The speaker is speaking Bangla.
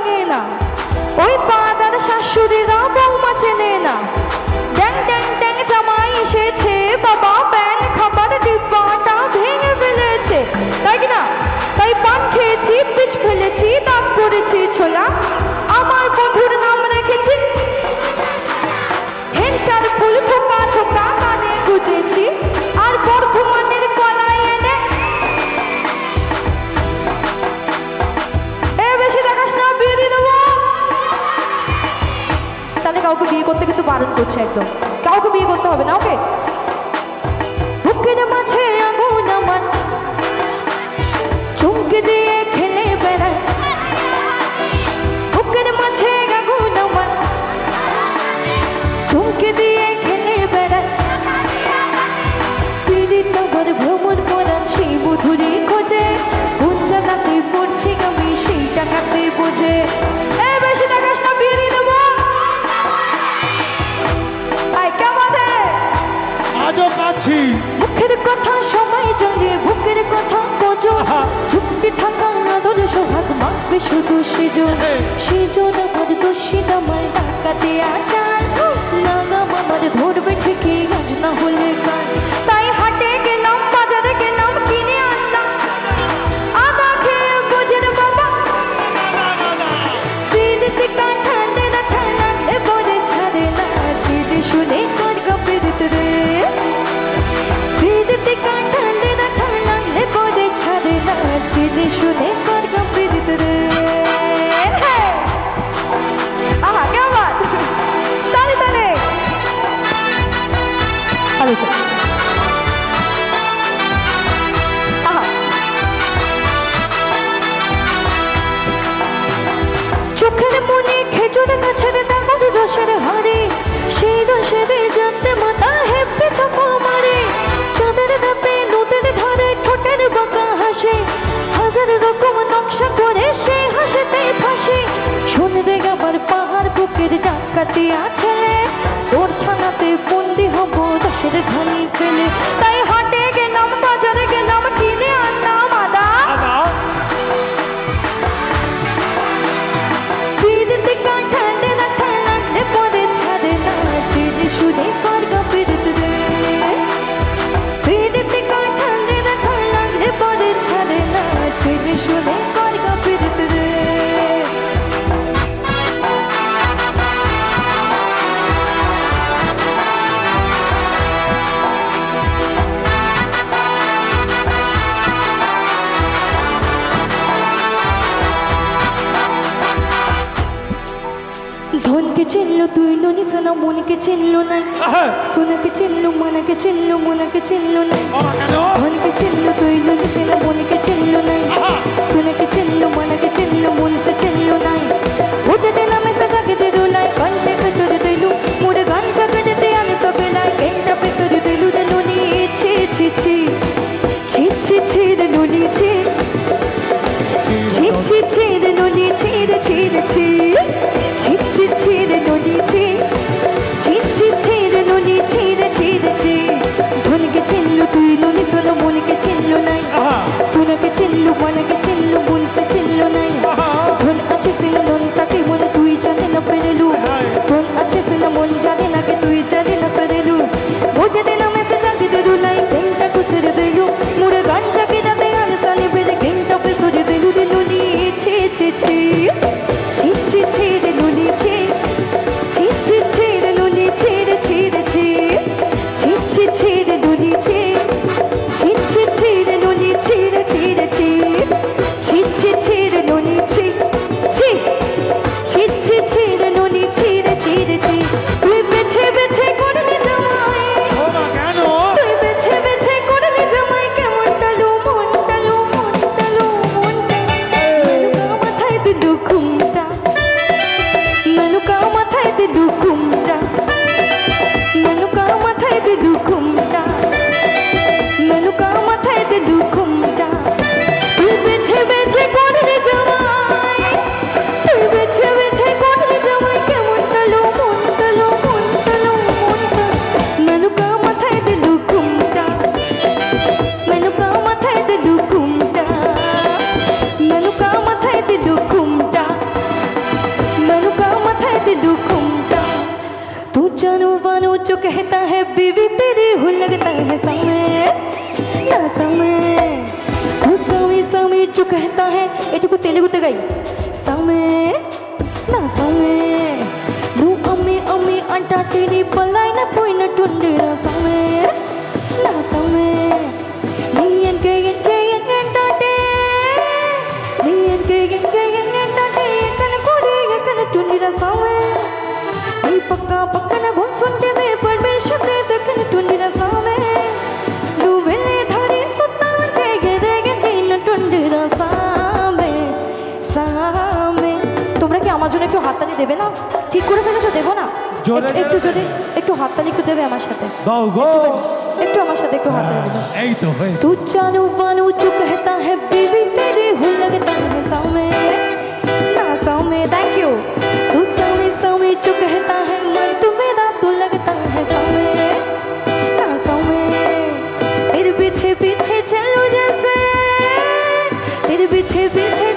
ভাঙে না, ওই পাদার শাশুড়িরা বৌমা চেনে না। ড্যাং ড্যাং ড্যাং জামাই এসেছে, বাবা প্যান খাবার ডিব্বাটা ভেঙে ফেলেছে, তাই কি না? তাই পান খেয়েছি, পিচ ফেলেছি, দাঁত পড়েছি ছোলা, আমার বন্ধুর নাম রেখেছি হেঞ্চার ফুল, ঠোকা ঠোকা কানে গুজেছি, আর বর্ধমানের কলাই এনে বেশি দেখাস না, বিয়ে দিয়ে দেবো। তাহলে কাউকে বিয়ে করতে কিন্তু বারণ করছে, একদম কাউকে বিয়ে করতে হবে না, ওকে? বুকের মাঝে আগুন আমার, চমকে দিয়ে খেলে বেড়ায়, বুকের মাঝে আগুন আমার, চমকে দিয়ে খেলে বেড়ায়, পীড়িত আমার ভ্রমণ করার সেই মধুরে খোঁজে, কোন জায়গাতে পড়ছি আমি সেই টাকাতে বোঝে। বেশি দেখাস না, বিয়ে দিয়ে দেবো। আজও কাছি মুখের কথা সবাই জানে, বুকের কথা বোঝো, চুপটি থাকা আদর সোহাগ মাখবে শুধু সেজন, সেজন আমার দোষী আমার ডাকাতে আচার, লাগাম আমার ধরবে ঠিকই আজ না হলে কাজ। তাই হাটে গেলাম, বাজারে গেলাম, কিনে আনলাম আদা খেয়ে বোঝেন বাবা, দিদিতে কাঁঠা দেনা ঠান্ডা বলে ছাড়ে না, চিনি শুনে কর গপে দিতে রে, দিদিতে কাঁঠা দেনা ঠান্ডা বলে ছাড়ে না, চিনি শুনে কর গপে দিতে রে। আহা क्या बात, ताली ताली। আচ্ছা আহা, চোখের মনে খেজুর গাছের ডাঙর রসের হাড়ি, সেই রসেরে জানতে মাথা হেপে চোখো মারে, চাঁদের ধাপে নদীর ধারে ঠোঁটের বাঁকা হাসে, হাজার রকম নকশা করে সে হাসিতে ফাঁসে, শুনবে আবার পাহাড় বুকের ডাকাতি আছে, ওর থানাতে বন্দি হব দশের ঘানি ফেলে। তাই হাটে গেলাম, বাজারে গেলাম, কিনে আনলাম আদা, দিদিতে কাঁঠা দেনা ঠান্ডা পরে ছাড়ে না, চিনি শুনে কর গপে দিতে রে, দিদিতে কাঁঠা দেনা ঠান্ডা পরে ছাড়ে না, চিনি শুনে কর গপে দিতে রে। ধনকে চিনলো তুই ননি সোনা, মনকে চিনলো না, সোনাকে চিনলো মনকে চিনলো, মনকে চিনলো না, ধনকে চিনলো তুই ননি সোনা, মনকে চিনলো না, সোনাকে চিনলো মনকে চিনলো, মন সে চিনলো না, উঠে দিলাম এসে জাগে দে রোলাই, কন্তে কতর দিলু মোর গান জাগে দে আমি সবে লাই, কেনটা পে সরি দিলু রে ননি, ছি ছি ছি ছি ছি ছি রে ননি, ছি ছি ছি ছি রে ননি, ছি রে ছি রে ছি ছি ছি ছি রে ননি, ছি ছি ছি ছি রে ননি, ছি রে ছি রে ছি। ধনকে চিনলো তুই ননি সোনা, মনকে চিনলো নাই, সোনাকে চিনলো মনকে চিনলো, মন সে চিনলো নাই, ধন আছে সিনা মন তাকে মনে তুই জানে না পেরেলু, ধন আছে সিনা মন জানে না কে তুই জানে না সরেলু, বোঝে দিলাম এসে জাগে দে রুলাই, কেনটা কুসরে দিলু মোর গান জাগে দাতে আনসানে বেলে, কেনটা পে সরে দিলু রে ননি, ছি ছি ছি ছি ছি ছি রে ননি, ছি ছি ছি ছি রে ননি, ছি রে ছি রে ছি ছি ছি ছি রে ননি, ছি ছি ছি ছি রে ননি, ছি রে ছি রে ছি बीवी तेरी हो लगता है समय ना समय तू समय समय जो कहता है एटुकु तेलुगुते गाई समय ना समय नु अम्मी अम्मी अंटाटेनी पलायन पोयिनट्टुंदिरा समय ना समय नी एनके एंटाटे नी एनके एंटाटे एकन कोडी एकन तुंदिरा समय नी पक्का पक्कन भोंसुंटे में परमेश्वर ने देखन तुंदिरा समय नु वेले धारी सुत्ता उठे गेदे गेदिन तुंदिरा समय समय তোমরা কি আমার জন্য একটু হাততালি দেবে না ঠিক করে ফেলেছো দেবো না একটু যদি একটু হাততালি একটু দেবে আমার সাথে দাও গো একটু আমার সাথে একটু হাততালি দেবে এই তো হই तू चालू बानू जो कहता है बीवी तेरी हो लगता है समय ना समय थैंक यू तू समय समय जो कहता है मर्द मेरा तू लगता है समय ना समय तेरे पीछे पीछे चलो जैसे तेरे पीछे पीछे